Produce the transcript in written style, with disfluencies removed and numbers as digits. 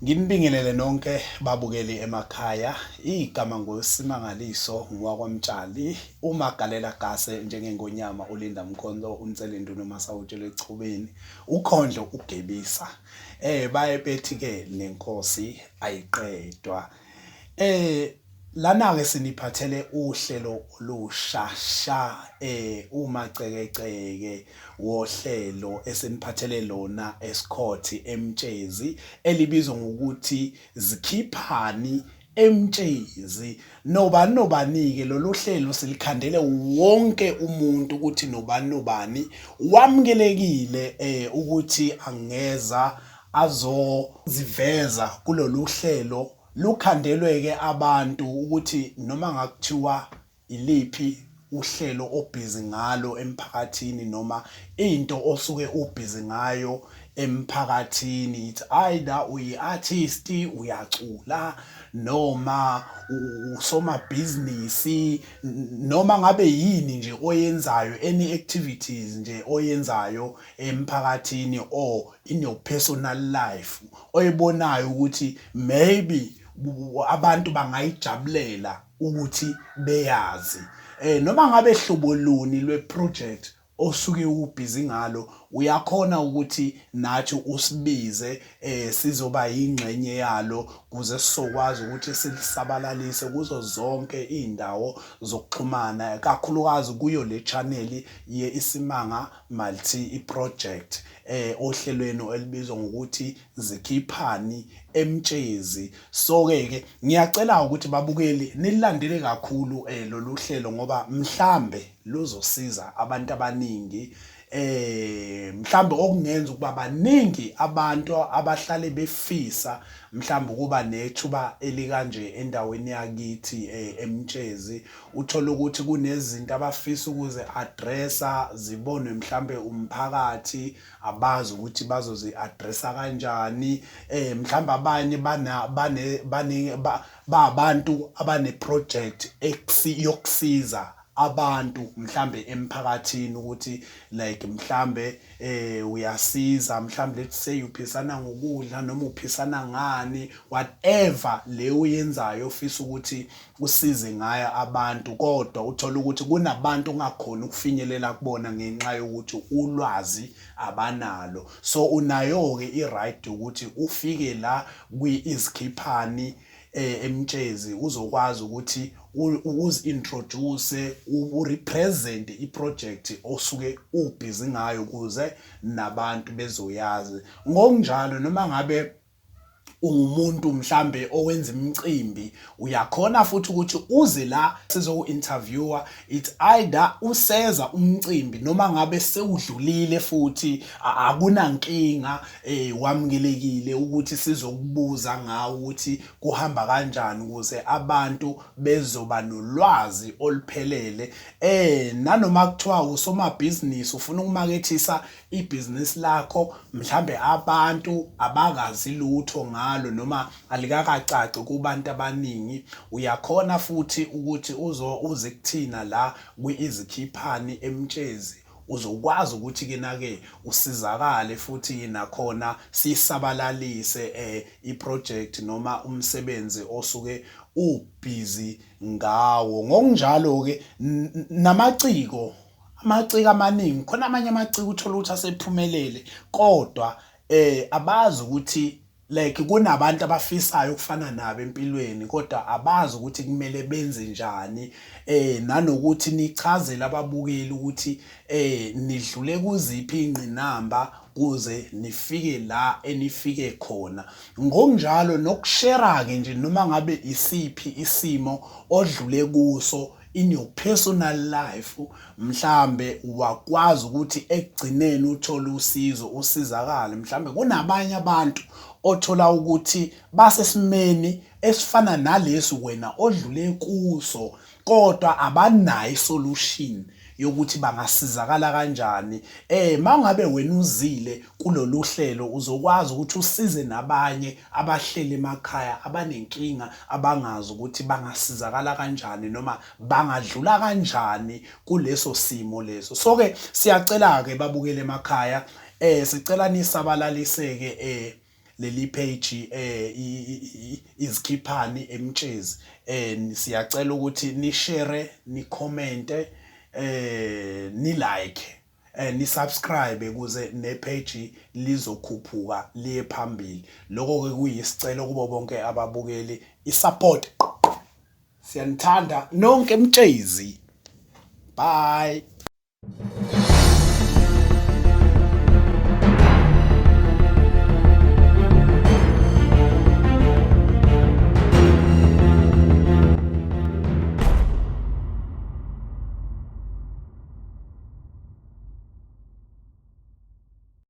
Nginibingelele nonke babukeli emakhaya. Igama ngosimangaliso ngwakwamtshali uMagalela Gase njengengonyama uLinda Mkhonto uNtselendi noMasawutshele echubeni uKhondlo uGebisa. Baye bethi ke nenkosi ayiqedwa. Lana ke siniphathele uhlelo olushasha umacekeceke wohlelo eseniphathele lona eScott eMtshezi elibizwa ngokuthi Zikhiphani eMtshezi. Nobani ke lolu hlelo silikhandele wonke umuntu ukuthi nobani wamukelekile ukuthi angeza azoziveza kulolu hlelo. Lukhandelwe ke abantu ukuthi noma ngakuthiwa iliphi uhlelo obhizi ngalo emphakathini noma into osuke ubhizi ngayo emphakathini, it's either uyi-artist uyacula noma usomabhizinisi noma ngabe yini nje oyenzayo, any activities nje oyenzayo emphakathini or in your personal life oyibonayo ukuthi maybe abantu bangayijabulela ukuthi beyazi, noma ngabe hlobo luni lweproject osuke ubhizi ngalo, uyakhona ukuthi nathi usibize sizoba yingxenye yalo kuze sizokwazi ukuthi silisabalalise kuzo zonke indawo zokuxhumana, kakhulukazi kuyo le channel ye-Isimanga Multi Project ohlelweni elibizwa ngokuthi Zikhiphani eMtshezi. So ke ngiyacela ukuthi babukeli nilandele kakhulu lolu hlelo ngoba mhlambe luzosiza abantu abaningi, mhlambe okungenza ukuba baningi abantu abahlale befisa mhlambe kuba nethuba elikanje endaweni yakithi eMtshezi. Uthola ukuthi kunezinto abafisa ukuze addressa zibonwe mhlambe umphakathi, abazi ukuthi bazozi addressa kanjani, mhlambe abanye abantu abane project yokusiza abantu mhlambe emphakathini ukuthi like mhlambe uyasiza mhlambe let's say uphisana ngokudla noma uphisana ngani, whatever le uyenzayo ofisa ukuthi usize ngayo abantu, kodwa uthola ukuthi kunabantu ongakhona ukufinyelela kubona ngenxa yokuthi ulwazi abanalo. So unayo ke i-right ukuthi ufike la kwi-Izikhiphani eMtshezi uzokwazi ukuthi uzi-introduce, urepresent iproject osuke ubhizi ngayo kuze nabantu bezoyazi. Ngokunjalo noma ngabe umuntu mhlambe owenza imicimbi, uyakhona futhi ukuthi uze la sizo-interviewer, it's either useza umcimbi noma ngabe sewudlulile futhi akunankinga, wamukelekile ukuthi sizokubuza ngawo ukuthi kuhamba kanjani ukuze abantu bezoba nolwazi oluphelele. Nanoma kuthiwa usomabhizinisi ufuna ukumakethisa ibhizinisi lakho, mhlambe abantu abakazi lutho ngalo noma alikakacaci kubantu abaningi, uyakhona futhi ukuthi uze kuthina la kwi-Izikhiphani eMtshezi uzokwazi ukuthi ke nake usizakale futhi nakhona sisabalalise iproject noma umsebenzi osuke ubhizi ngawo. Ngokunjalo ke namaciko amaningi, khona amanye amaciko uthola ukuthi asephumelele kodwa abazi ukuthi like kunabantu abafisayo ukufana nabo empilweni kodwa abazi ukuthi kumele benze njani, nanokuthi nichazele ababukeli ukuthi nidlule kuziphi ingqinamba kuze nifike la enifike khona. Ngokunjalo nokushare ke nje noma ngabe isiphi isimo odlule kuso in your personal life, mhlambe wakwazi ukuthi ekugcineni uthole usizo usizakale. Mhlambe kunabanye abantu othola ukuthi basesimeni esifana nalesi wena odlule kuso kodwa abanayo isolution yokuthi bangasizakala kanjani. Mangabe wena uzile kulolu hlelo uzokwazi ukuthi usize nabanye abahleli emakhaya abanenkinga abangazi ukuthi bangasizakala kanjani noma bangadlula kanjani kuleso simo leso. So ke siyacela ke babukele emakhaya, sicela nisabalaliseke leli page izikhiphani emtshezi. Siyacela ukuthi ni share, ni comment, ni like, ni subscribe ukuze ne page lizokhuphuka liye phambili. Lokho ke kuyisicelo kubo bonke ababukeli, i-support. Siyanithanda nonke mtshezi. Bye.